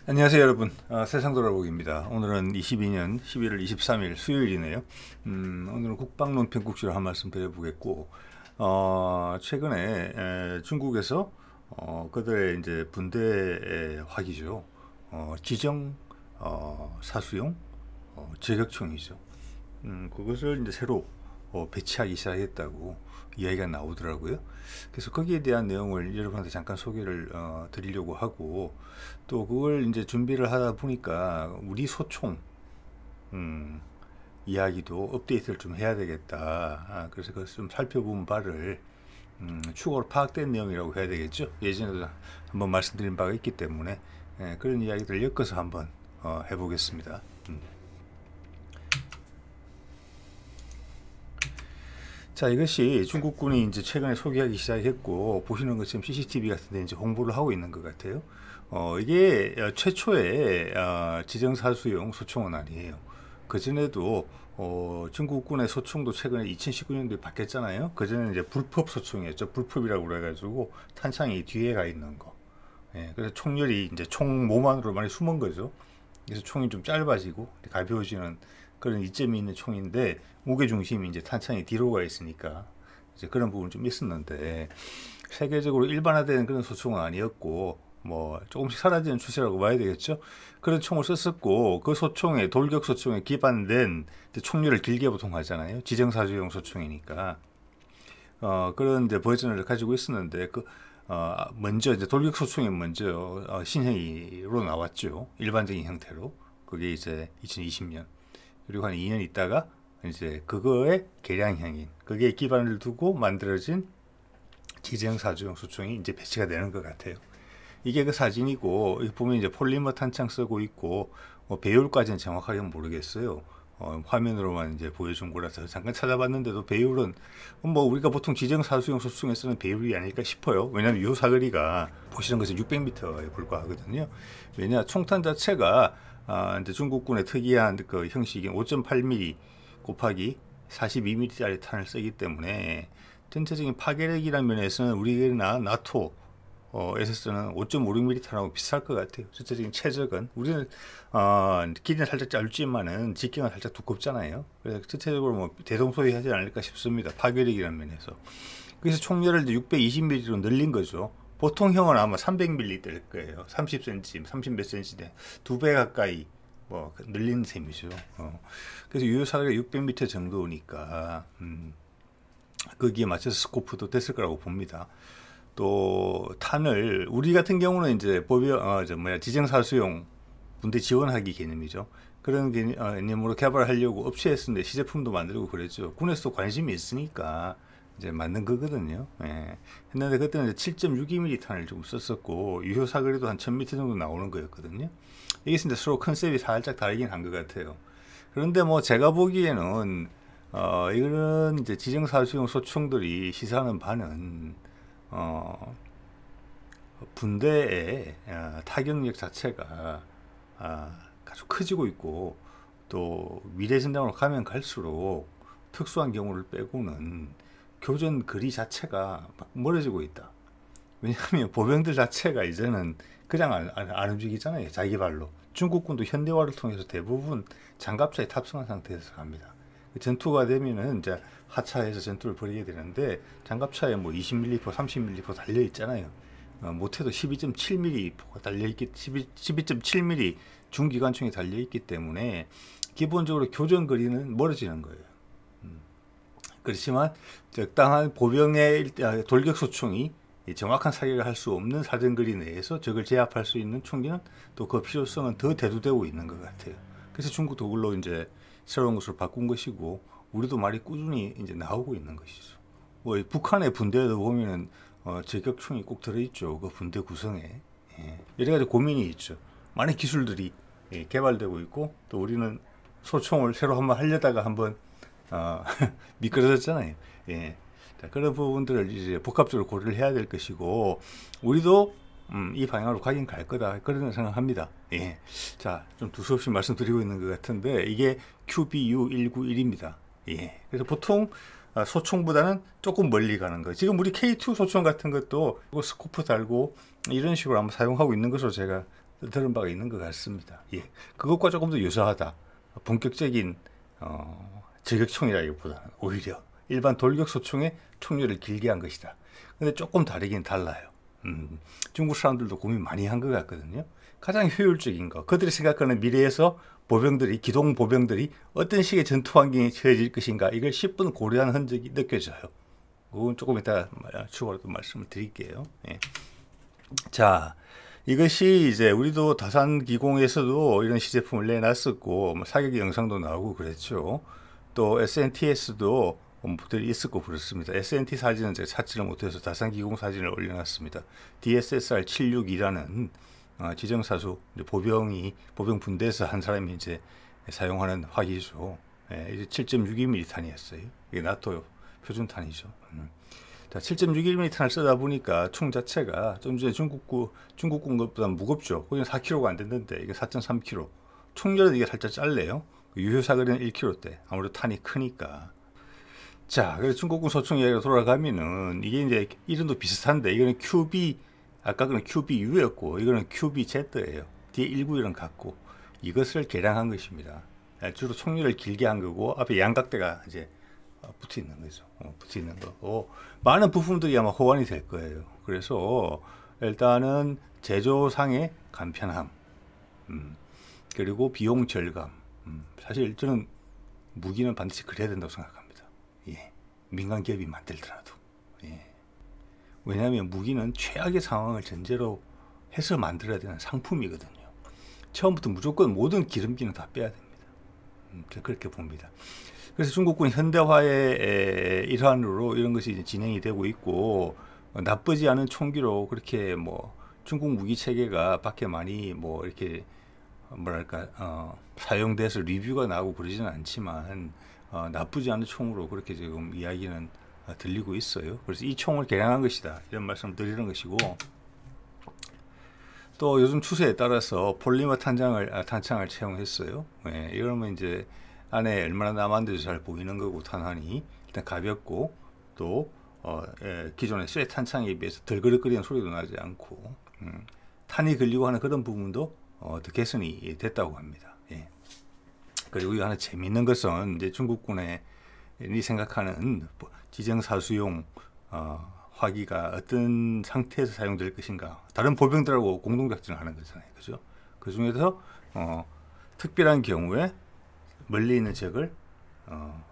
안녕하세요 여러분. 세상 돌아보기입니다. 오늘은 22년 11월 23일 수요일이네요. 오늘은 국방론평국지로 한 말씀 드려보겠고, 최근에 중국에서 그들의 이제 분대의 화기죠. 지정 사수용 저격총이죠. 그것을 이제 새로 배치하기 시작했다고 이야기가 나오더라고요. 그래서 거기에 대한 내용을 여러분한테 잠깐 소개를 드리려고 하고, 또 그걸 이제 준비를 하다 보니까 우리 소총 이야기도 업데이트를 좀 해야 되겠다. 그래서 그것을 좀 살펴본 바를 추가로 파악된 내용이라고 해야 되겠죠. 예전에도 한번 말씀드린 바가 있기 때문에 그런 이야기들을 엮어서 한번 해보겠습니다. 자, 이것이 중국군이 이제 최근에 소개하기 시작했고, 보시는 것처럼 CCTV 같은 데 이제 홍보를 하고 있는 것 같아요. 이게 최초의 지정사수용 소총은 아니에요. 그전에도 중국군의 소총도 최근에 2019년도에 바뀌었잖아요. 그전에는 이제 불법 소총이었죠. 불법이라고 그래가지고 탄창이 뒤에 가 있는 거. 그래서 총열이 이제 총 몸 안으로 많이 숨은 거죠. 그래서 총이 좀 짧아지고 가벼워지는 그런 이점이 있는 총인데, 무게 중심이 이제 탄창이 뒤로 가 있으니까 이제 그런 부분 좀 있었는데, 세계적으로 일반화된 그런 소총은 아니었고, 뭐 조금씩 사라지는 추세라고 봐야 되겠죠. 그런 총을 썼었고, 그 소총에 돌격 소총에 기반된 총류를 길게 보통 하잖아요. 지정사주용 소총이니까 그런 이제 버전을 가지고 있었는데, 먼저 이제 돌격 소총이 먼저 신형으로 나왔죠. 일반적인 형태로. 그게 이제 2020년. 그리고 한 2년 있다가 이제 그거의 개량형인, 그게 기반을 두고 만들어진 지정사주용 소총이 이제 배치가 되는 것 같아요. 이게 그 사진이고, 여기 보면 이제 폴리머 탄창 쓰고 있고, 배율까지는 정확하게 모르겠어요. 화면으로만 이제 보여준 거라서 잠깐 찾아봤는데도 배율은 뭐 우리가 보통 지정사수용 소총에 쓰는 배율이 아닐까 싶어요. 왜냐하면 이 사거리가 보시는 것은 600m에 불과하거든요. 왜냐, 총탄 자체가 이제 중국군의 특이한 그 형식인 5.8mm 곱하기 42mm짜리 탄을 쓰기 때문에 전체적인 파괴력이라는 면에서는 우리나 나토 에서 쓰는 5.56mm 탄하고 비슷할 것 같아요. 전체적인 최적은. 우리는 길이는 살짝 짧지만은 직경은 살짝 두껍잖아요. 그래서 전체적으로 뭐 대동소이하지 않을까 싶습니다. 파괴력이라는 면에서. 그래서 총열을 620mm로 늘린 거죠. 보통형은 아마 300mm 될 거예요. 30cm, 30 몇 cm, 2배 가까이 뭐 늘린 셈이죠. 그래서 유효사거리가 600m 정도니까 거기에 맞춰서 스코프도 됐을 거라고 봅니다. 또 탄을 우리 같은 경우는 이제 지정사수용 군대 지원하기 개념이죠. 그런 개념으로 개발하려고 업체에 쓰는데 시제품도 만들고 그랬죠. 군에서도 관심이 있으니까 이제 만든 거거든요. 했는데 그때는 7.62mm 탄을 좀 썼었고, 유효 사거리도 한 1000m 정도 나오는 거였거든요. 이게 진짜 서로 컨셉이 살짝 다르긴 한 것 같아요. 그런데 뭐 제가 보기에는 이거는 이제 지정사수용 소총들이 시사하는 바는 분대의 타격력 자체가 아주 커지고 있고, 또 미래 전장으로 가면 갈수록 특수한 경우를 빼고는 교전 거리 자체가 막 멀어지고 있다. 왜냐하면 보병들 자체가 이제는 그냥 안 움직이잖아요. 자기 발로. 중국군도 현대화를 통해서 대부분 장갑차에 탑승한 상태에서 갑니다. 전투가 되면은 이제 하차해서 전투를 벌이게 되는데, 장갑차에 뭐 20mm, 30mm 달려 있잖아요. 못해도 12.7mm 포가 달려 있기, 12.7mm 중기관총이 달려 있기 때문에 기본적으로 교전 거리는 멀어지는 거예요. 그렇지만 적당한 보병의 돌격 소총이 정확한 사격을 할 수 없는 사정거리 내에서 적을 제압할 수 있는 총기는 또 그 필요성은 더 대두되고 있는 것 같아요. 그래서 중국도 그걸로 이제 새로운 것으로 바꾼 것이고, 우리도 말이 꾸준히 이제 나오고 있는 것이죠. 뭐 북한의 분대에도 보면은 저격총이 꼭 들어있죠. 그 분대 구성에. 여러 가지 고민이 있죠. 많은 기술들이 개발되고 있고, 또 우리는 소총을 새로 한번 하려다가 한번 미끄러졌잖아요. 자, 그런 부분들을 이제 복합적으로 고려를 해야 될 것이고, 우리도 이 방향으로 가긴 갈 거다, 그런 생각합니다. 자, 좀 두서없이 말씀드리고 있는 것 같은데, 이게 QBU191입니다. 그래서 보통 소총보다는 조금 멀리 가는 거. 지금 우리 K2 소총 같은 것도 스코프 달고 이런 식으로 한번 사용하고 있는 것으로 제가 들은 바가 있는 것 같습니다. 예, 그것과 조금 더 유사하다. 본격적인 저격총이라기보다는 오히려 일반 돌격소총의 총열을 길게 한 것이다. 근데 조금 다르긴 달라요. 중국 사람들도 고민 많이 한 것 같거든요. 가장 효율적인 거, 그들이 생각하는 미래에서 보병들이, 기동 보병들이 어떤 식의 전투 환경에 처해질 것인가, 이걸 10분 고려한 흔적이 느껴져요. 그건 조금 이따 추가로 또 말씀을 드릴게요. 예. 자, 이것이 이제 우리도 다산기공에서도 이런 시제품을 내놨었고, 뭐 사격 영상도 나오고 그랬죠. 또 SNTS도 모델이 있었고 그렇습니다. SNT 사진은 제가 찾지를 못해서 다산기공 사진을 올려놨습니다. DSSR-762라는 지정사수 보병 분대에서 한 사람이 이제 사용하는 화기죠. 예, 이제 7.62mm 탄이었어요. 이게 나토 표준탄이죠. 자, 7.61mm 탄을 쓰다 보니까 총 자체가 좀 전에 중국군 것보다 무겁죠. 거기는 4kg가 안 됐는데 이게 4.3kg. 총열은 이게 살짝 짧네요. 유효사거리는 1kg대. 아무래도 탄이 크니까. 자, 그래서 중국군 소총 이야기로 돌아가면은 이게 이제 이름도 비슷한데 이거는 QB, 아까 그는 QBU였고 이거는 QBZ예요. 뒤에 191은 같고 이것을 개량한 것입니다. 주로 총열을 길게 한 거고 앞에 양각대가 이제 붙어 있는 거죠. 붙어 있는 거고 많은 부품들이 아마 호환이 될 거예요. 그래서 일단은 제조상의 간편함, 그리고 비용 절감. 사실 저는 무기는 반드시 그래야 된다고 생각합니다. 예. 민간 기업이 만들더라도. 예. 왜냐하면 무기는 최악의 상황을 전제로 해서 만들어야 되는 상품이거든요. 처음부터 무조건 모든 기름기는 다 빼야 됩니다. 저는 그렇게 봅니다. 그래서 중국군 현대화의 일환으로 이런 것이 이제 진행이 되고 있고, 나쁘지 않은 총기로 그렇게 뭐 중국 무기 체계가 밖에 많이 뭐 이렇게 뭐랄까 사용돼서 리뷰가 나오고 그러지는 않지만 나쁘지 않은 총으로 그렇게 지금 이야기는 들리고 있어요. 그래서 이 총을 개량한 것이다, 이런 말씀을 드리는 것이고, 또 요즘 추세에 따라서 폴리머 탄창을 채용했어요. 예, 이러면 이제 안에 얼마나 남았는지 잘 보이는 거고, 탄환이 일단 가볍고 또 기존의 쇠 탄창에 비해서 덜 그럭거리는 소리도 나지 않고 탄이 걸리고 하는 그런 부분도 더 개선이 됐다고 합니다. 예. 그리고 이 하나 재미있는 것은 이제 중국군이 생각하는 지정사수용 화기가 어떤 상태에서 사용될 것인가, 다른 보병들하고 공동작전을 하는 거잖아요. 그죠? 그 중에서 특별한 경우에 멀리 있는 적을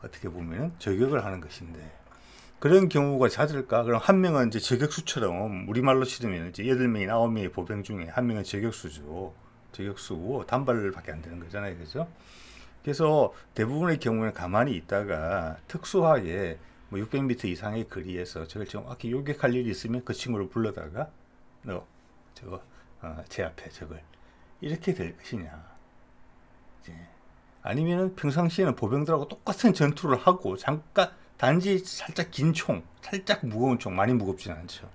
어떻게 보면 저격을 하는 것인데, 그런 경우가 잦을까? 그럼 한 명은 이제 저격수처럼, 우리말로 치르면 이제 8명이 9명의 보병 중에 한 명은 저격수죠. 저격수고 단발밖에 안 되는 거잖아요. 그죠? 그래서 대부분의 경우는 가만히 있다가 특수하게 뭐 600m 이상의 거리에서 저걸 정확히 요격할 일이 있으면 그 친구를 불러다가 너 저거 제 앞에 저걸 이렇게 될 것이냐. 이제 아니면은 평상시에는 보병들하고 똑같은 전투를 하고 잠깐 단지 살짝 긴 총, 살짝 무거운 총, 많이 무겁지는 않죠.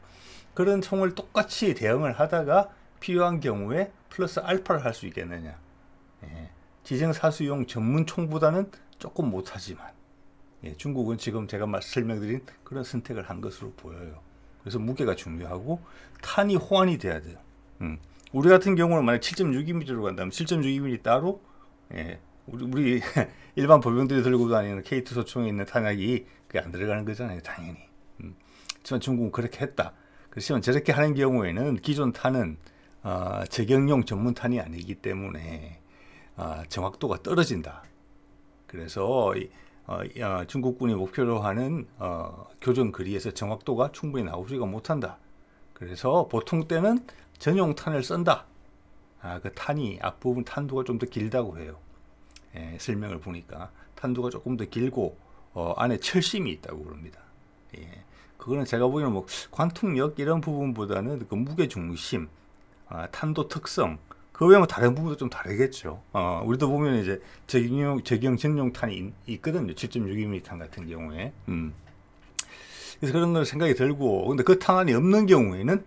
그런 총을 똑같이 대응을 하다가 필요한 경우에 플러스 알파를 할 수 있겠느냐. 예. 지정사수용 전문 총보다는 조금 못하지만, 예, 중국은 지금 제가 설명드린 그런 선택을 한 것으로 보여요. 그래서 무게가 중요하고 탄이 호환이 돼야 돼요. 우리 같은 경우는 만약 7.62mm로 간다면 7.62mm 따로, 예, 우리 일반 보병들이 들고 다니는 K2 소총에 있는 탄약이 그게 안 들어가는 거잖아요, 당연히. 하지만 중국은 그렇게 했다. 그렇지만 저렇게 하는 경우에는 기존 탄은 저격용 전문 탄이 아니기 때문에 정확도가 떨어진다. 그래서 중국군이 목표로 하는 교전 거리에서 정확도가 충분히 나오지가 못한다. 그래서 보통 때는 전용 탄을 쓴다. 그 탄이 앞부분 탄두가 좀 더 길다고 해요. 예, 설명을 보니까 탄두가 조금 더 길고 안에 철심이 있다고 그럽니다. 예, 그거는 제가 보기에는 뭐 관통력 이런 부분보다는 그 무게 중심, 탄도 특성, 그 외에 뭐 다른 부분도 좀 다르겠죠. 우리도 보면 이제 저격 전용 탄이 있거든요. 7.62mm 탄 같은 경우에. 그래서 그런 걸 생각이 들고, 근데 그 탄환이 없는 경우에는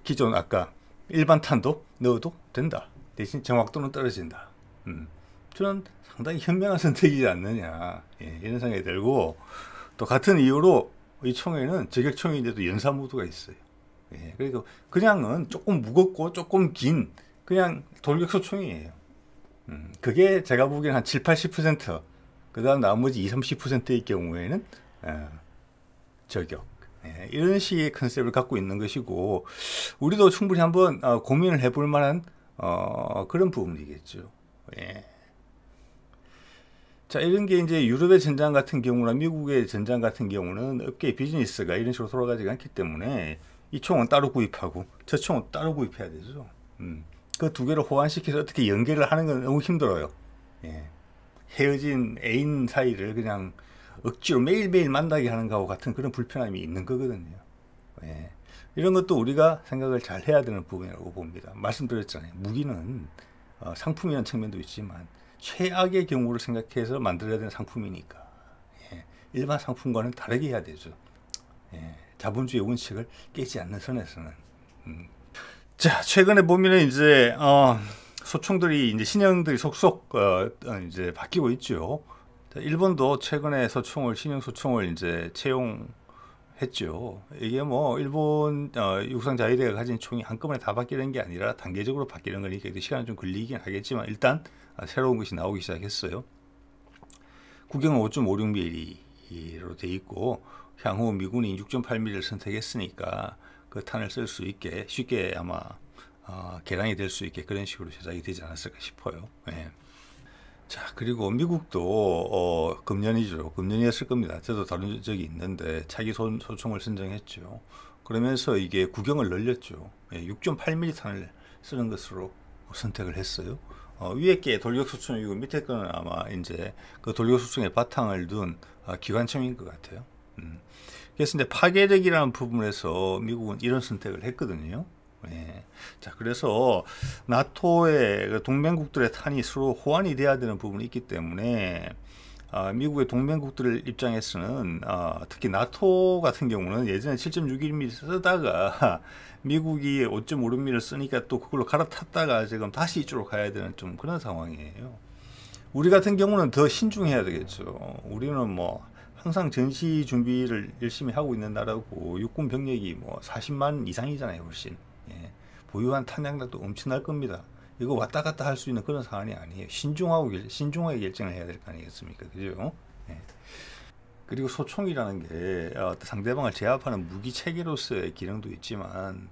기존 아까 일반 탄도 넣어도 된다. 대신 정확도는 떨어진다. 저는 상당히 현명한 선택이지 않느냐, 예, 이런 생각이 들고, 또 같은 이유로 이 총에는 저격총인데도 연사 모드가 있어요. 예, 그리고 그냥은 조금 무겁고 조금 긴 그냥 돌격소총이에요. 그게 제가 보기에는 한 7, 80%, 그 다음 나머지 20, 30%의 경우에는 저격. 예, 이런 식의 컨셉을 갖고 있는 것이고, 우리도 충분히 한번 고민을 해볼 만한 그런 부분이겠죠. 예. 자, 이런 게 이제 유럽의 전장 같은 경우나 미국의 전장 같은 경우는 업계 비즈니스가 이런 식으로 돌아가지 않기 때문에 이 총은 따로 구입하고 저 총은 따로 구입해야 되죠. 그 두 개를 호환시켜서 어떻게 연계를 하는 건 너무 힘들어요. 예. 헤어진 애인 사이를 그냥 억지로 매일매일 만나게 하는 거하고 같은 그런 불편함이 있는 거거든요. 예. 이런 것도 우리가 생각을 잘 해야 되는 부분이라고 봅니다. 말씀드렸잖아요. 무기는 상품이라는 측면도 있지만 최악의 경우를 생각해서 만들어야 되는 상품이니까 예. 일반 상품과는 다르게 해야 되죠. 예. 자본주의 원칙을 깨지 않는 선에서는. 자, 최근에 보면은 이제 소총들이 이제 신형들이 속속 이제 바뀌고 있죠. 자, 일본도 최근에 신형 소총을 이제 채용했죠. 이게 뭐 일본 육상 자위대가 가진 총이 한꺼번에 다 바뀌는 게 아니라 단계적으로 바뀌는 거니까 시간은 좀 걸리긴 하겠지만 일단 새로운 것이 나오기 시작했어요. 구경은 5.56mm로 돼 있고 향후 미군이 6.8mm를 선택했으니까 그 탄을 쓸 수 있게 쉽게 아마 개량이 될 수 있게 그런 식으로 제작이 되지 않았을까 싶어요. 예. 자, 그리고 미국도 금년이었을 겁니다. 저도 다룬 적이 있는데 차기 소총을 선정했죠. 그러면서 이게 구경을 늘렸죠. 예, 6.8mm 탄을 쓰는 것으로 선택을 했어요. 위에 게 돌격소총이고 밑에 거는 아마 이제 그 돌격소총의 바탕을 둔 기관총인 것 같아요. 그래서 이제 파괴력이라는 부분에서 미국은 이런 선택을 했거든요. 예. 자, 그래서 나토의 동맹국들의 탄이 서로 호환이 돼야 되는 부분이 있기 때문에 미국의 동맹국들 입장에서는 특히 나토 같은 경우는 예전에 7.61mm 쓰다가 미국이 5.56mm를 쓰니까 또 그걸로 갈아탔다가 지금 다시 이쪽으로 가야 되는 좀 그런 상황이에요. 우리 같은 경우는 더 신중해야 되겠죠. 우리는 뭐 항상 전시 준비를 열심히 하고 있는 나라고 육군 병력이 뭐 40만 이상이잖아요, 훨씬. 예. 보유한 탄약량도 엄청날 겁니다. 이거 왔다 갔다 할 수 있는 그런 상황이 아니에요. 신중하게 결정을 해야 될 거 아니겠습니까? 그죠? 예. 그리고 소총이라는 게 상대방을 제압하는 무기 체계로서의 기능도 있지만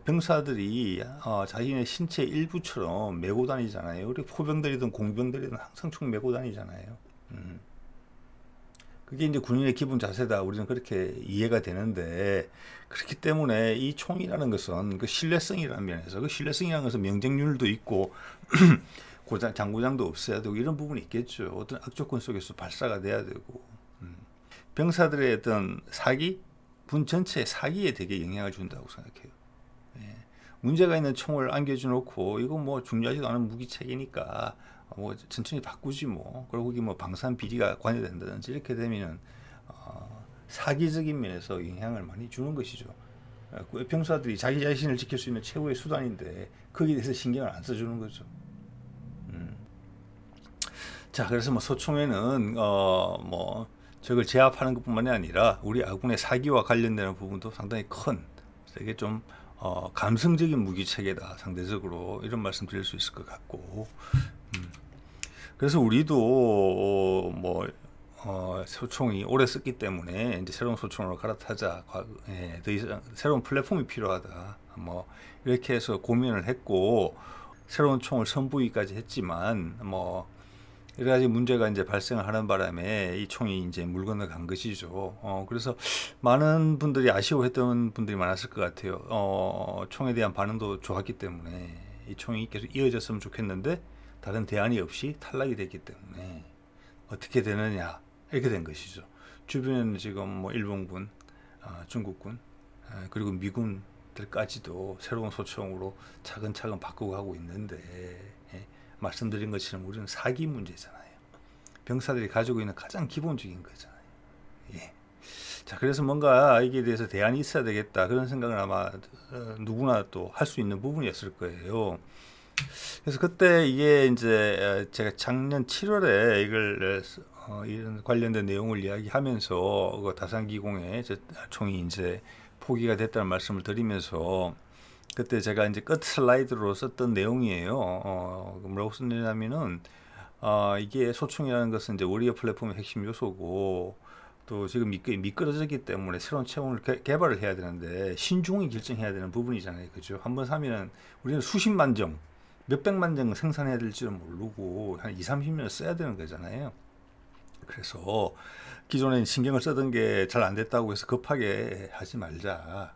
병사들이 자신의 신체 일부처럼 메고 다니잖아요. 우리 포병들이든 공병들이든 항상 총 메고 다니잖아요. 그게 이제 군인의 기본 자세다. 우리는 그렇게 이해가 되는데 그렇기 때문에 이 총이라는 것은 그 신뢰성이라는 면에서 그 신뢰성이라는 것은 명중률도 있고 장고장도 없어야 되고 이런 부분이 있겠죠. 어떤 악조건 속에서 발사가 돼야 되고 병사들의 어떤 사기, 군 전체의 사기에 되게 영향을 준다고 생각해요. 예. 문제가 있는 총을 안겨줘 놓고 이거 뭐 중요하지도 않은 무기 체계니까 뭐 천천히 바꾸지 뭐. 그리고 거기 뭐 방산 비리가 관여된다든지 이렇게 되면은 사기적인 면에서 영향을 많이 주는 것이죠. 병사들이 자기 자신을 지킬 수 있는 최고의 수단인데 거기에 대해서 신경을 안 써주는 거죠. 자, 그래서 뭐 소총에는 뭐 적을 제압하는 것뿐만이 아니라 우리 아군의 사기와 관련되는 부분도 상당히 큰 되게 좀 감성적인 무기 체계다. 상대적으로 이런 말씀 드릴 수 있을 것 같고. 그래서 우리도 소총이 오래 썼기 때문에 이제 새로운 소총으로 갈아타자. 더 이상 새로운 플랫폼이 필요하다. 뭐 이렇게 해서 고민을 했고 새로운 총을 선보이기까지 했지만 뭐 여러 가지 문제가 이제 발생을 하는 바람에 이 총이 이제 물 건너간 것이죠. 그래서 많은 분들이 아쉬워했던 분들이 많았을 것 같아요. 총에 대한 반응도 좋았기 때문에 이 총이 계속 이어졌으면 좋겠는데 다른 대안이 없이 탈락이 됐기 때문에 어떻게 되느냐 이렇게 된 것이죠. 주변에는 지금 뭐 일본군, 중국군, 그리고 미군들까지도 새로운 소총으로 차근차근 바꾸고 가고 있는데 말씀드린 것처럼 우리는 사기 문제잖아요. 병사들이 가지고 있는 가장 기본적인 거잖아요. 예. 자, 그래서 뭔가 이게 대해서 대안이 있어야 되겠다 그런 생각을 아마 누구나 또 할 수 있는 부분이었을 거예요. 그래서 그때 이게 이제 제가 작년 7월에 이걸 이런 관련된 내용을 이야기하면서 다산기공의 총이 이제 포기가 됐다는 말씀을 드리면서 그때 제가 이제 끝 슬라이드로 썼던 내용이에요. 뭐라고 썼냐면은 이게 소총이라는 것은 이제 워리어 플랫폼의 핵심 요소고 또 지금 미끄러졌기 때문에 새로운 체험을 개발을 해야 되는데 신중히 결정해야 되는 부분이잖아요. 그죠? 한번 사면은 우리는 수십만 정, 몇백만 정 생산해야 될지는 모르고 한 2, 30년 써야 되는 거잖아요. 그래서 기존에 신경을 쓰던 게 잘 안 됐다고 해서 급하게 하지 말자.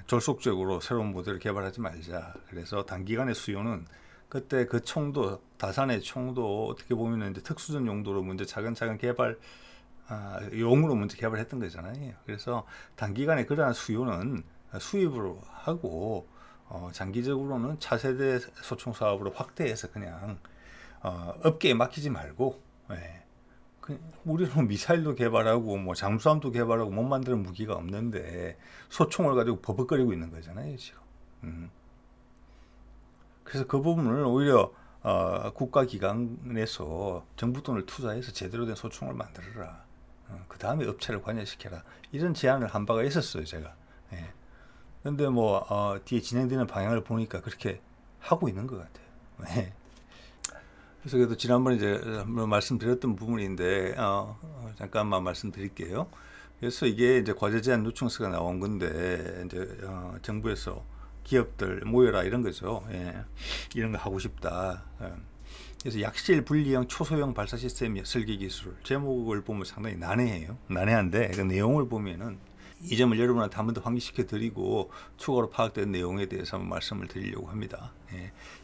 졸속적으로 새로운 모델을 개발하지 말자. 그래서 단기간의 수요는 그때 그 총도 다산의 총도 어떻게 보면 이제 특수전 용도로 먼저 차근차근 개발 용으로 먼저 개발했던 거잖아요. 그래서 단기간에 그러한 수요는 수입으로 하고 장기적으로는 차세대 소총 사업으로 확대해서 그냥 업계에 맡기지 말고 우리는 미사일도 개발하고 뭐 잠수함도 개발하고 못 만드는 무기가 없는데 소총을 가지고 버벅거리고 있는 거잖아요 지금. 그래서 그 부분을 오히려 국가기관에서 정부 돈을 투자해서 제대로 된 소총을 만들어라. 그 다음에 업체를 관여시켜라. 이런 제안을 한 바가 있었어요 제가. 근데 뭐 뒤에 진행되는 방향을 보니까 그렇게 하고 있는 것 같아요. 그래서 그래도 지난번에 이제 말씀드렸던 부분인데 잠깐만 말씀드릴게요. 그래서 이게 이제 과제 제안 요청서가 나온 건데 이제 정부에서 기업들 모여라 이런 거죠. 이런 거 하고 싶다. 그래서 약실 분리형 초소형 발사 시스템 설계 기술 제목을 보면 상당히 난해해요. 난해한데 그 내용을 보면은 이 점을 여러분한테 한 번 더 환기시켜 드리고 추가로 파악된 내용에 대해서 한번 말씀을 드리려고 합니다.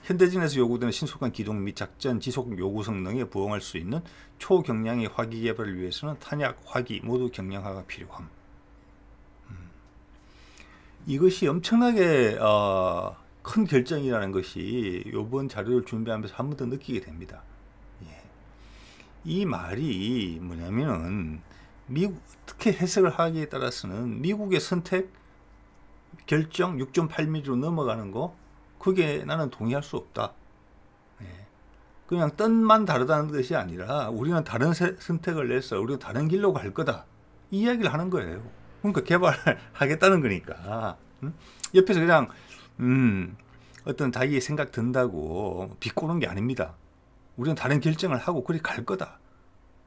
현대전에서 요구되는 신속한 기동 및 작전 지속 요구 성능에 부응할 수 있는 초경량의 화기 개발을 위해서는 탄약, 화기 모두 경량화가 필요함. 이것이 엄청나게 큰 결정이라는 것이 이번 자료를 준비하면서 한 번 더 느끼게 됩니다. 이 말이 뭐냐면은 어떻게 해석을 하기에 따라서는 미국의 선택 결정 6.8mm로 넘어가는 거 그게 나는 동의할 수 없다. 그냥 뜻만 다르다는 것이 아니라 우리는 다른 선택을 내서 우리는 다른 길로 갈 거다. 이 이야기를 하는 거예요. 그러니까 개발하겠다는 거니까. 옆에서 그냥 어떤 자기의 생각 든다고 비꼬는 게 아닙니다. 우리는 다른 결정을 하고 그리 갈 거다.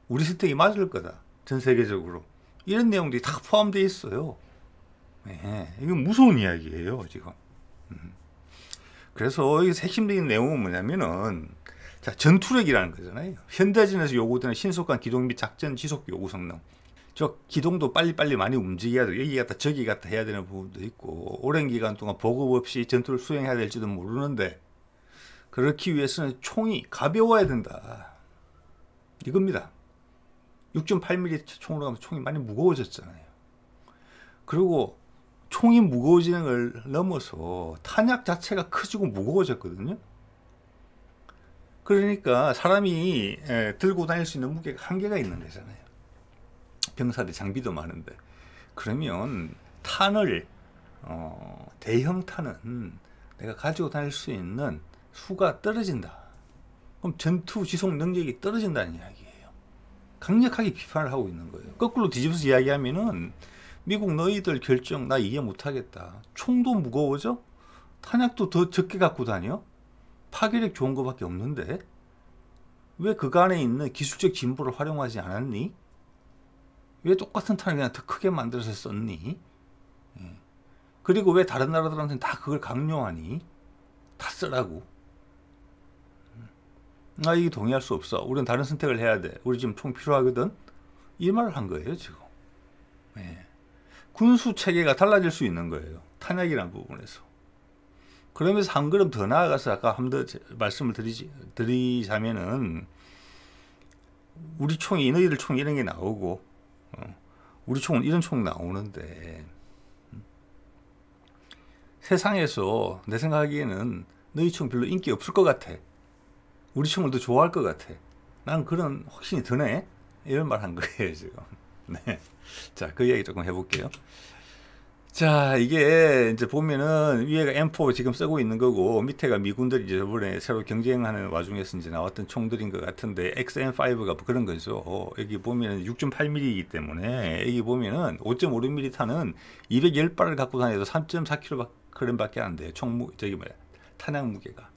우리 선택이 맞을 거다. 전 세계적으로. 이런 내용들이 다 포함되어 있어요. 이건 무서운 이야기예요, 지금. 그래서 여기서 핵심적인 내용은 뭐냐면은, 자, 전투력이라는 거잖아요. 현대전에서 요구되는 신속한 기동 및 작전 지속 요구 성능. 저 기동도 빨리빨리 많이 움직여야 돼. 여기 갔다 저기 갔다 해야 되는 부분도 있고, 오랜 기간 동안 보급 없이 전투를 수행해야 될지도 모르는데, 그렇기 위해서는 총이 가벼워야 된다. 이겁니다. 6.8mm 총으로 가면 총이 많이 무거워졌잖아요. 그리고 총이 무거워지는 걸 넘어서 탄약 자체가 커지고 무거워졌거든요. 그러니까 사람이 들고 다닐 수 있는 무게가 한계가 있는 거잖아요. 병사들 장비도 많은데. 그러면 탄을 대형 탄은 내가 가지고 다닐 수 있는 수가 떨어진다. 그럼 전투 지속 능력이 떨어진다는 이야기예요. 강력하게 비판을 하고 있는 거예요. 거꾸로 뒤집어서 이야기하면은 미국 너희들 결정 나 이해 못하겠다. 총도 무거워져? 탄약도 더 적게 갖고 다녀? 파괴력 좋은 거밖에 없는데 왜 그간에 있는 기술적 진보를 활용하지 않았니? 왜 똑같은 탄을 그냥 더 크게 만들어서 썼니? 그리고 왜 다른 나라들한테는 다 그걸 강요하니? 다 쓰라고. 나 이게 동의할 수 없어. 우리는 다른 선택을 해야 돼. 우리 지금 총 필요하거든. 이 말을 한 거예요 지금. 군수 체계가 달라질 수 있는 거예요. 탄약이라는 부분에서. 그러면서 한 걸음 더 나아가서 아까 한 번 더 말씀을 드리자면은 우리 총이 너희들 총 이런 게 나오고 우리 총은 이런 총 나오는데 세상에서 내 생각하기에는 너희 총 별로 인기 없을 것 같아. 우리 총을 더 좋아할 것 같아. 난 그런 확신이 드네. 이런 말 한 거예요 지금. 네. 자, 그 이야기 조금 해볼게요. 자, 이게 이제 보면은 위에가 M4 지금 쓰고 있는 거고 밑에가 미군들이 이제 저번에 새로 경쟁하는 와중에서 이제 나왔던 총들인 것 같은데 XM5가 그런 거죠. 여기 보면은 6.8mm이기 때문에 여기 보면은 5.56mm 탄은 210발을 갖고 다녀도 3.4kg 밖에 안 돼요. 저기 뭐야 탄약 무게가.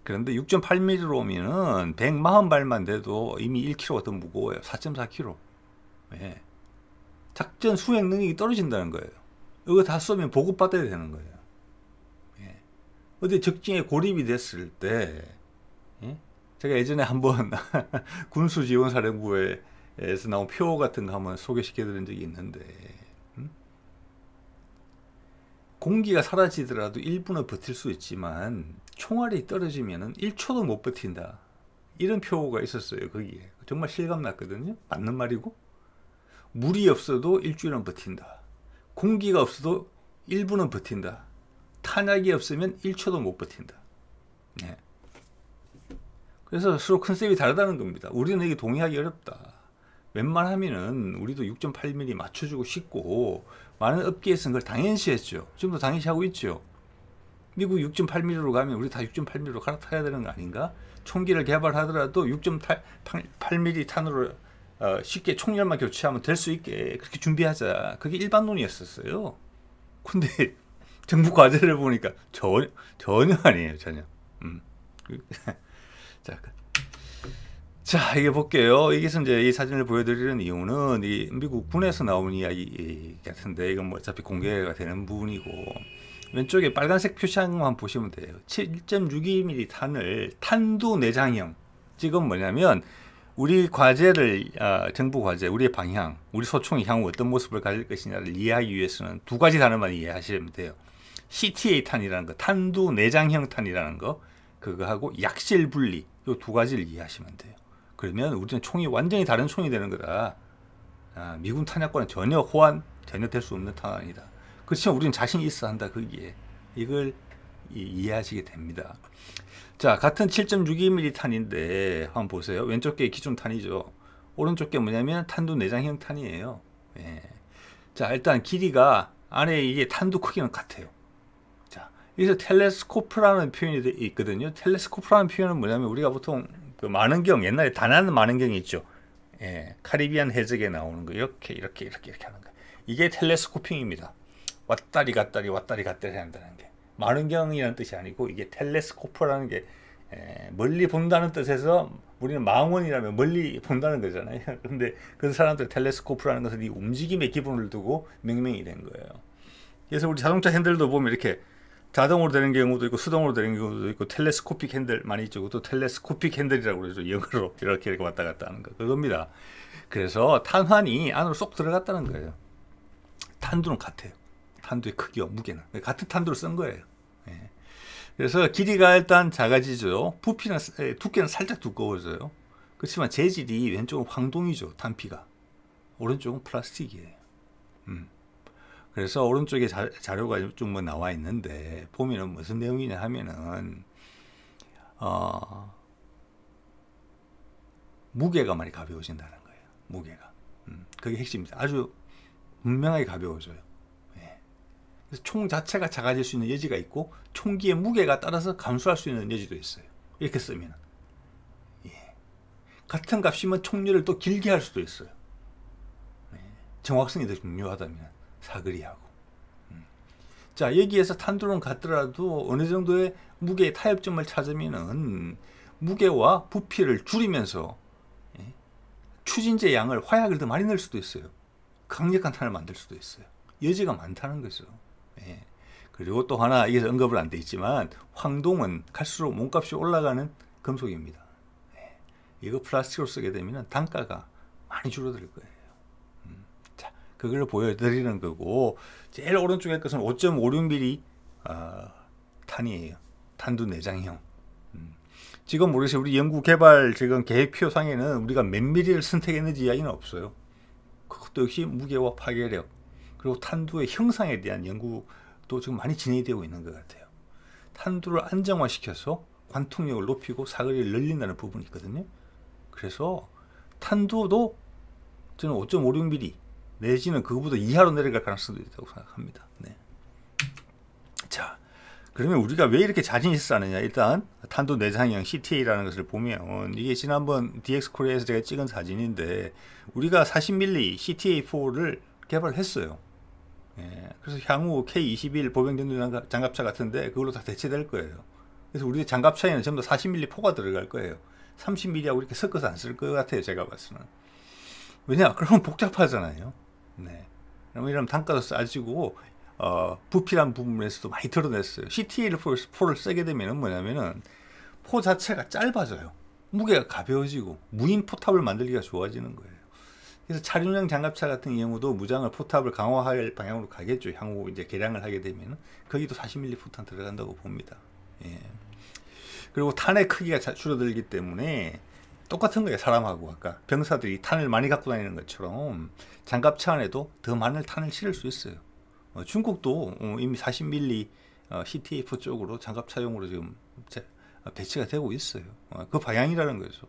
그런데 6.8mm로 오면은 140발만 돼도 이미 1kg가 더 무거워요. 4.4kg. 예. 작전 수행 능력이 떨어진다는 거예요. 이거 다 쏘면 보급받아야 되는 거예요. 예. 어디 적진에 고립이 됐을 때, 예? 제가 예전에 한번 군수지원사령부에서 나온 표 같은 거 한번 소개시켜 드린 적이 있는데, 공기가 사라지더라도 1분은 버틸 수 있지만, 총알이 떨어지면 1초도 못 버틴다. 이런 표가 있었어요, 거기에. 정말 실감 났거든요. 맞는 말이고. 물이 없어도 일주일은 버틴다. 공기가 없어도 1분은 버틴다. 탄약이 없으면 1초도 못 버틴다. 네. 그래서 서로 컨셉이 다르다는 겁니다. 우리는 이게 동의하기 어렵다. 웬만하면은 우리도 6.8mm 맞춰주고 싶고 많은 업계에서는 그걸 당연시했죠. 지금도 당연시하고 있죠. 미국 6.8mm로 가면 우리 다 6.8mm로 갈아타야 되는 거 아닌가? 총기를 개발하더라도 6.8mm 탄으로 쉽게 총열만 교체하면 될 수 있게 그렇게 준비하자. 그게 일반론이었었어요. 근데 정부 과제를 보니까 전혀 아니에요. 전혀. 자, 이게 볼게요. 여기서 이제 이 사진을 보여드리는 이유는 이 미국 군에서 나온 이야기 같은데 이건 뭐 어차피 공개가 되는 부분이고 왼쪽에 빨간색 표시한 것만 보시면 돼요. 7.62mm 탄을 탄두 내장형. 지금 뭐냐면 우리 과제를 정부 과제, 우리의 방향, 우리 소총이 향후 어떤 모습을 가질 것이냐를 이해하기 위해서는 두 가지 단어만 이해하시면 돼요. CTA 탄이라는 거, 탄두 내장형 탄이라는 거, 그거하고 약실 분리, 이 두 가지를 이해하시면 돼요. 그러면 우리는 총이 완전히 다른 총이 되는 거다. 미군 탄약과는 전혀 호환, 전혀 될 수 없는 탄환이다. 그렇지만 우리는 자신이 있어 한다, 거기에. 이걸 이해하시게 됩니다. 자, 같은 7.62mm 탄인데 한번 보세요. 왼쪽 게 기존 탄이죠. 오른쪽 게 뭐냐면 탄두 내장형 탄이에요. 예. 자, 일단 길이가 안에 이게 탄두 크기는 같아요. 자, 여기서 텔레스코프라는 표현이 있거든요. 텔레스코프라는 표현은 뭐냐면 우리가 보통 그 만원경, 옛날에 단하는 만원경이 있죠. 예. 카리비안 해적에 나오는 거 이렇게 하는 거. 이게 텔레스코핑입니다. 왔다리 갔다리 한다는 게. 만원경이라는 뜻이 아니고 이게 텔레스코프라는 게 멀리 본다는 뜻에서 우리는 망원이라면 멀리 본다는 거잖아요. 근데 그 사람들 텔레스코프라는 것은 이 움직임의 기본을 두고 명명이 된 거예요. 그래서 우리 자동차 핸들도 보면 이렇게 자동으로 되는 경우도 있고 수동으로 되는 경우도 있고 텔레스코픽 핸들 많이 있죠. 또 텔레스코픽 핸들이라고 그러죠. 영어로 이렇게 왔다 갔다 하는 거 그겁니다. 그래서 탄환이 안으로 쏙 들어갔다는 거예요. 탄두는 같아요. 탄두의 크기와 무게는 같은 탄두를 쓴 거예요. 예. 그래서 길이가 일단 작아지죠. 부피는 두께는 살짝 두꺼워져요. 그렇지만 재질이 왼쪽은 황동이죠. 탄피가. 오른쪽은 플라스틱이에요. 그래서 오른쪽에 자료가 좀 뭐 나와 있는데 보면은 무슨 내용이냐 하면은 무게가 많이 가벼워진다는 거예요. 무게가. 그게 핵심입니다. 아주 분명하게 가벼워져요. 그래서 총 자체가 작아질 수 있는 여지가 있고 총기의 무게가 따라서 감소할 수 있는 여지도 있어요. 이렇게 쓰면 같은 값이면 총열을 또 길게 할 수도 있어요. 정확성이 더 중요하다면 사거리하고. 자, 여기에서 탄두는 같더라도 어느 정도의 무게의 타협점을 찾으면은 무게와 부피를 줄이면서 추진제 양을 화약을 더 많이 넣을 수도 있어요. 강력한 탄을 만들 수도 있어요. 여지가 많다는 거죠. 예. 그리고 또 하나 이게 언급을 안 돼 있지만 황동은 갈수록 몸값이 올라가는 금속입니다. 예. 이거 플라스틱으로 쓰게 되면 단가가 많이 줄어들 거예요. 자, 그걸 보여드리는 거고 제일 오른쪽에 것은 5.56mm 탄이에요. 탄두 내장형. 지금 모르겠어요. 우리 연구 개발 지금 계획표상에는 우리가 몇 미리를 선택했는지 이야기는 없어요. 그것도 역시 무게와 파괴력 그리고 탄두의 형상에 대한 연구도 지금 많이 진행이 되고 있는 것 같아요. 탄두를 안정화시켜서 관통력을 높이고 사거리를 늘린다는 부분이 있거든요. 그래서 탄두도 저는 5.56mm 내지는 그거보다 이하로 내려갈 가능성도 있다고 생각합니다. 네. 자, 그러면 우리가 왜 이렇게 자신 있어 하느냐? 일단 탄도 내장형 CTA라는 것을 보면 이게 지난번 DX 코리아에서 제가 찍은 사진인데 우리가 40mm CTA4를 개발했어요. 예, 그래서 향후 K21 보병전투 장갑차 같은데 그걸로 다 대체될 거예요. 그래서 우리 장갑차에는 전부 다 40mm 포가 들어갈 거예요. 30mm하고 이렇게 섞어서 안 쓸 것 같아요. 제가 봤을 때는. 왜냐? 그러면 복잡하잖아요. 네. 그러면 이런 단가도 싸지고 부필한 부분에서도 많이 드러냈어요. CTA4를 쓰게 되면 뭐냐면은 포 자체가 짧아져요. 무게가 가벼워지고 무인 포탑을 만들기가 좋아지는 거예요. 그래서 차륜형 장갑차 같은 경우도 무장을 포탑을 강화할 방향으로 가겠죠. 향후 이제 개량을 하게 되면 거기도 40mm 포탄 들어간다고 봅니다. 예. 그리고 탄의 크기가 줄어들기 때문에 똑같은 거예요. 사람하고 아까 병사들이 탄을 많이 갖고 다니는 것처럼 장갑차 안에도 더 많은 탄을 실을 수 있어요. 중국도 이미 40mm CTA4 쪽으로 장갑차용으로 지금 배치가 되고 있어요. 그 방향이라는 거죠.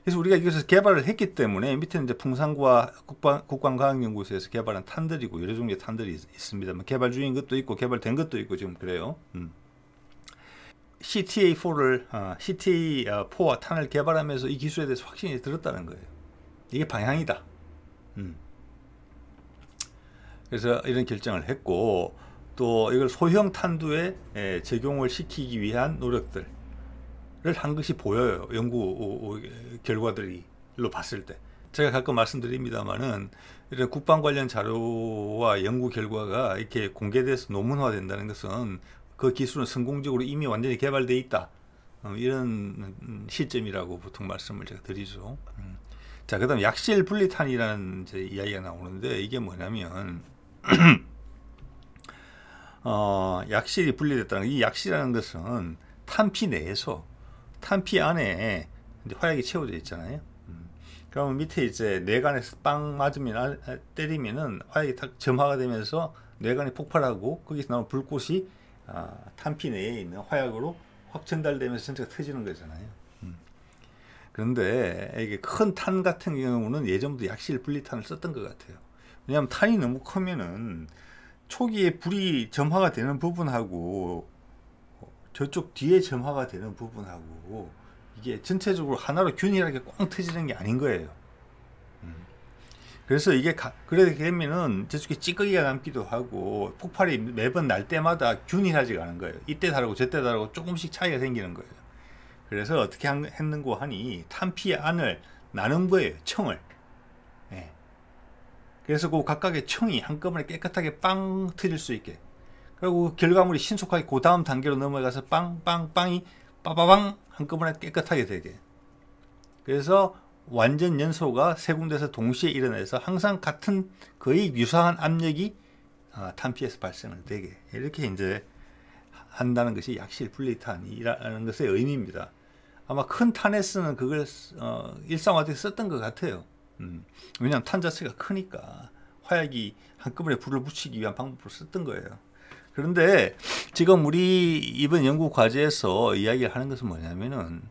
그래서 우리가 이것을 개발을 했기 때문에 밑에는 이제 풍산과 국방과학연구소에서 개발한 탄들이고 여러 종류의 탄들이 있습니다만 개발 중인 것도 있고 개발된 것도 있고 지금 그래요. CTA4와 탄을 개발하면서 이 기술에 대해서 확신이 들었다는 거예요. 이게 방향이다. 그래서 이런 결정을 했고 또 이걸 소형 탄두에 적용을 시키기 위한 노력들을 한 것이 보여요. 연구 결과들로 봤을 때. 제가 가끔 말씀드립니다만은 이런 국방 관련 자료와 연구 결과가 이렇게 공개돼서 논문화된다는 것은 그 기술은 성공적으로 이미 완전히 개발되어 있다. 이런 시점이라고 보통 말씀을 제가 드리죠. 자, 그 다음 약실 분리탄이라는 이제 이야기가 나오는데 이게 뭐냐면 약실이 분리됐다는 이 약실이라는 것은 탄피 내에서 탄피 안에 이제 화약이 채워져 있잖아요. 그러면 밑에 이제 뇌관에서 빵 맞으면 때리면은 화약이 딱 점화가 되면서 뇌관이 폭발하고 거기서 나오는 불꽃이 탄피 내에 있는 화약으로 확 전달되면서 전체가 터지는 거잖아요. 그런데 이게 큰 탄 같은 경우는 예전부터 약실 분리탄을 썼던 것 같아요. 왜냐하면 탄이 너무 크면은 초기에 불이 점화가 되는 부분하고 저쪽 뒤에 점화가 되는 부분하고 이게 전체적으로 하나로 균일하게 꽝 터지는 게 아닌 거예요. 그래서 이게 그렇게 되면은 저쪽에 찌꺼기가 남기도 하고 폭발이 매번 날 때마다 균일하지가 않은 거예요. 이때 다르고 저때 다르고 조금씩 차이가 생기는 거예요. 그래서 어떻게 했는고 하니 탄피 안을 나눈 거예요. 청을. 예. 그래서 그 각각의 청이 한꺼번에 깨끗하게 빵 터질 수 있게. 그리고 결과물이 신속하게 그 다음 단계로 넘어가서 빵이 빠바방 한꺼번에 깨끗하게 되게. 그래서 완전 연소가 세 군데서 동시에 일어나서 항상 같은 거의 유사한 압력이 탄피에서 발생을 되게 이렇게 이제 한다는 것이 약실 분리탄이라는 것의 의미입니다. 아마 큰 탄에서는 그걸 일상화돼서 썼던 것 같아요. 왜냐하면 탄 자체가 크니까 화약이 한꺼번에 불을 붙이기 위한 방법으로 썼던 거예요. 그런데 지금 우리 이번 연구 과제에서 이야기를 하는 것은 뭐냐면은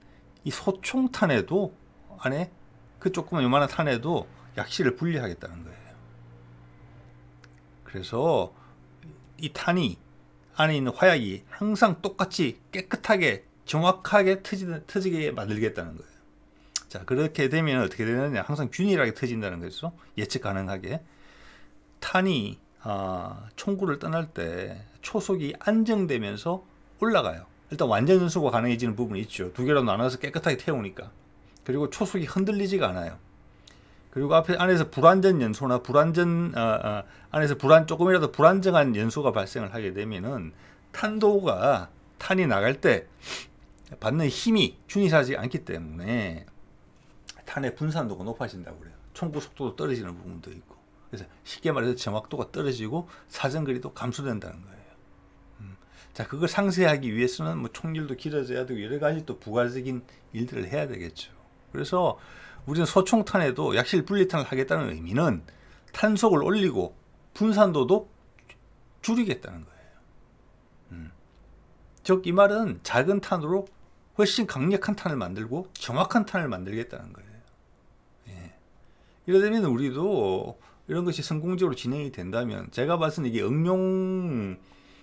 이 소총탄에도 안에 그 조그만 요만한 탄에도 약실을 분리하겠다는 거예요. 그래서 이 탄이 안에 있는 화약이 항상 똑같이 깨끗하게 정확하게 터지게 만들겠다는 거예요. 자, 그렇게 되면 어떻게 되느냐? 항상 균일하게 터진다는 거죠. 예측 가능하게. 탄이 총구를 떠날 때 초속이 안정되면서 올라가요. 일단 완전 연소가 가능해지는 부분이 있죠. 두 개로 나눠서 깨끗하게 태우니까. 그리고 초속이 흔들리지가 않아요. 그리고 안에서 불안전 연소나 안에서 조금이라도 불안정한 연소가 발생을 하게 되면은 탄이 나갈 때 받는 힘이 균일하지 않기 때문에 탄의 분산도가 높아진다고 그래요. 총구 속도도 떨어지는 부분도 있고. 그래서 쉽게 말해서 정확도가 떨어지고 사정거리도 감소된다는 거예요. 자, 그걸 상쇄하기 위해서는 뭐 총률도 길어져야 되고 여러 가지 또 부가적인 일들을 해야 되겠죠. 그래서 우리는 소총탄에도 약실 분리탄을 하겠다는 의미는 탄속을 올리고 분산도도 줄이겠다는 거예요. 즉, 이 말은 작은 탄으로 훨씬 강력한 탄을 만들고 정확한 탄을 만들겠다는 거예요. 예. 이러다 보면 우리도 이런 것이 성공적으로 진행이 된다면 제가 봐서는 이게 응용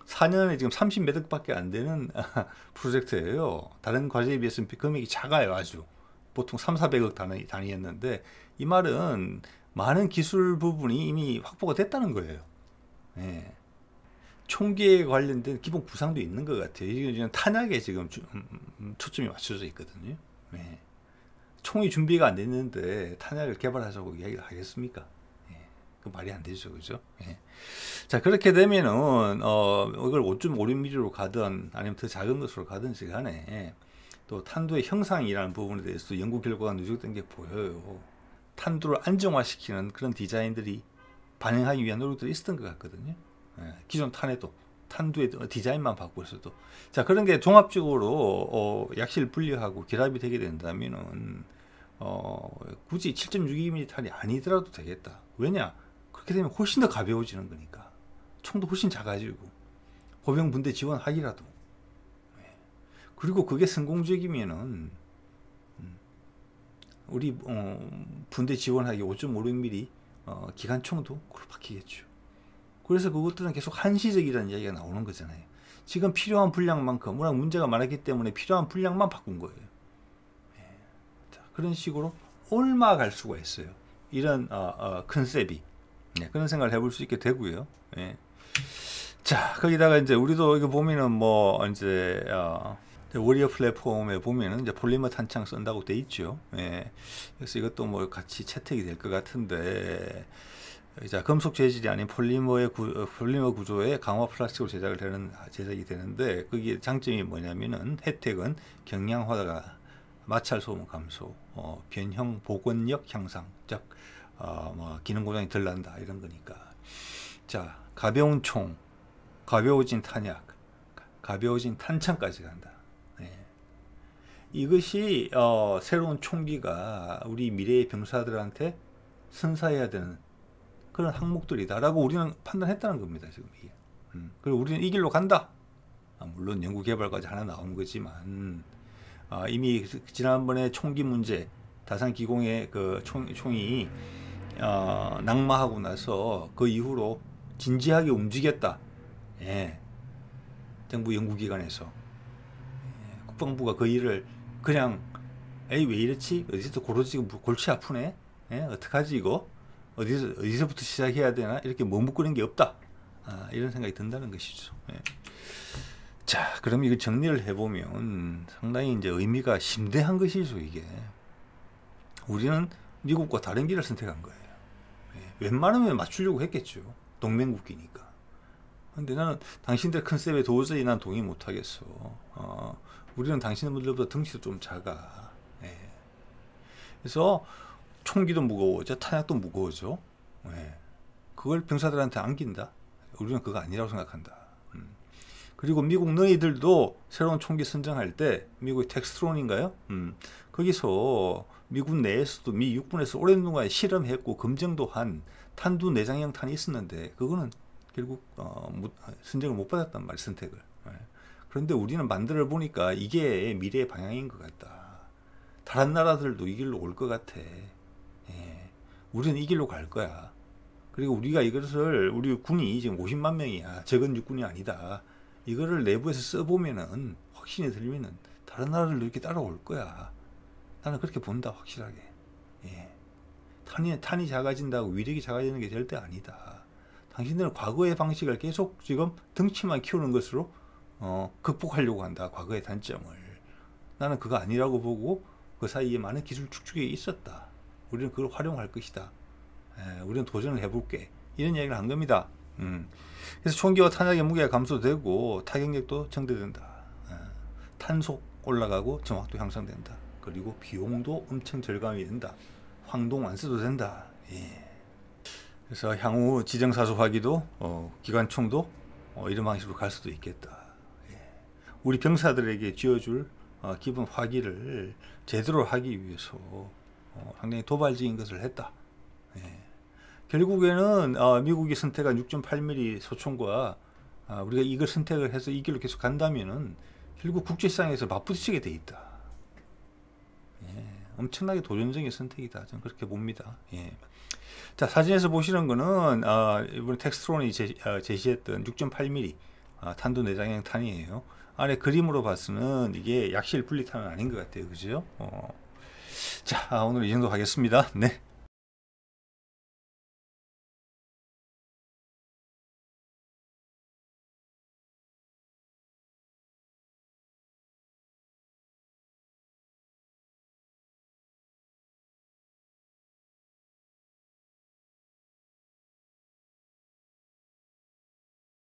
4년에 지금 30몇 억밖에 안 되는 프로젝트예요. 다른 과제에 비해서는 금액이 작아요. 아주 보통 3, 400억 단위였는데 이 말은 많은 기술 부분이 이미 확보가 됐다는 거예요. 예. 총기에 관련된 기본 구상도 있는 것 같아요. 이게 지금 탄약에 지금 초점이 맞춰져 있거든요. 예. 총이 준비가 안 됐는데 탄약을 개발하자고 이야기를 하겠습니까? 예. 그 말이 안 되죠, 그죠? 예. 자, 그렇게 되면은 이걸 5.56mm로 가든 아니면 더 작은 것으로 가든지 간에 또 탄두의 형상이라는 부분에 대해서 연구 결과가 누적된 게 보여요. 탄두를 안정화시키는 그런 디자인들이 반영하기 위한 노력들이 있었던 것 같거든요. 예, 기존 탄에도 탄두의 디자인만 바꾸어서도 자 그런 게 종합적으로 약실 분리하고 결합이 되게 된다면은 굳이 7.62mm 탄이 아니더라도 되겠다. 왜냐? 그렇게 되면 훨씬 더 가벼워지는 거니까 총도 훨씬 작아지고 보병 분대 지원하기라도 예. 그리고 그게 성공적이면은 우리 분대 지원하기 5.56mm 기관총도 그걸 바뀌겠죠. 그래서 그것들은 계속 한시적이라는 이야기가 나오는 거잖아요. 지금 필요한 분량만큼 워낙 문제가 많았기 때문에 필요한 분량만 바꾼 거예요. 예. 자, 그런 식으로 올라갈 수가 있어요. 이런 컨셉이 그런 생각을 해볼 수 있게 되고요. 예. 자 거기다가 이제 우리도 이거 보면은 뭐 이제 워리어 플랫폼에 보면은 이제 폴리머 탄창 쓴다고 돼 있죠. 예. 그래서 이것도 뭐 같이 채택이 될 것 같은데. 자, 금속 재질이 아닌 폴리머 구조의 강화 플라스틱으로 제작이 되는데 거기에 장점이 뭐냐면은 혜택은 경량화가 마찰 소음 감소, 변형 복원력 향상, 즉 뭐 기능 고장이 덜 난다 이런 거니까. 자, 가벼운 총, 가벼워진 탄약, 가벼워진 탄창까지 간다. 네. 이것이 새로운 총기가 우리 미래의 병사들한테 선사해야 되는 그런 항목들이다라고 우리는 판단했다는 겁니다. 지금 이게. 그리고 우리는 이 길로 간다. 물론 연구 개발까지 하나 나오는 거지만 이미 지난번에 총기 문제, 다산 기공의 그 총이 낙마하고 나서 그 이후로 진지하게 움직였다. 예. 정부 연구기관에서 국방부가 그 일을 그냥 에이 왜 이렇지? 어디서 골치 아프네? 예? 어떡하지 이거? 어디서부터 시작해야 되나? 이렇게 머뭇거리는 게 없다. 이런 생각이 든다는 것이죠. 예. 자, 그럼 이거 정리를 해보면 상당히 이제 의미가 심대한 것이죠, 이게. 우리는 미국과 다른 길을 선택한 거예요. 예. 웬만하면 맞추려고 했겠죠. 동맹국기니까. 근데 나는 당신들 컨셉에 도저히 난 동의 못하겠어. 우리는 당신들보다 덩치도 좀 작아. 예. 그래서 총기도 무거워져, 탄약도 무거워져. 예. 그걸 병사들한테 안긴다? 우리는 그거 아니라고 생각한다. 그리고 미국 너희들도 새로운 총기 선정할 때 미국의 텍스트론인가요? 거기서 미국 내에서도 미 육군에서 오랜 동안 실험했고 검증도 한 탄두 내장형 탄이 있었는데 그거는 결국 선정을 못 받았단 말이에요. 선택을. 예. 그런데 우리는 만들어 보니까 이게 미래의 방향인 것 같다. 다른 나라들도 이 길로 올 것 같아. 예. 우리는 이 길로 갈 거야. 그리고 우리가 이것을 우리 군이 지금 50만 명이야. 적은 육군이 아니다. 이거를 내부에서 써보면은 확신이 들면은 다른 나라들도 이렇게 따라올 거야. 나는 그렇게 본다 확실하게. 예. 탄이 작아진다고 위력이 작아지는 게 절대 아니다. 당신들은 과거의 방식을 계속 지금 덩치만 키우는 것으로 극복하려고 한다. 과거의 단점을. 나는 그거 아니라고 보고 그 사이에 많은 기술 축적이 있었다. 우리는 그걸 활용할 것이다. 우리는 도전을 해볼게. 이런 이야기를 한 겁니다. 그래서 총기와 탄약의 무게가 감소되고 타격력도 증대된다. 탄속 올라가고 정확도 향상된다. 그리고 비용도 엄청 절감이 된다. 황동 안 써도 된다. 예. 그래서 향후 지정사수화기도 기관총도 이런 방식으로 갈 수도 있겠다. 예. 우리 병사들에게 쥐어줄 기본 화기를 제대로 하기 위해서 상당히 도발적인 것을 했다. 예. 결국에는 미국이 선택한 6.8mm 소총과 우리가 이걸 선택을 해서 이 길로 계속 간다면은 결국 국제시장에서 맞부딪히게 돼 있다. 예. 엄청나게 도전적인 선택이다. 저는 그렇게 봅니다. 예. 자, 사진에서 보시는 거는 이번에 텍스트론이 제시했던 6.8mm 탄도 내장형 탄이에요. 안에 그림으로 봐서는 이게 약실 분리탄은 아닌 것 같아요. 그죠? 자, 오늘 이 정도 하겠습니다. 네.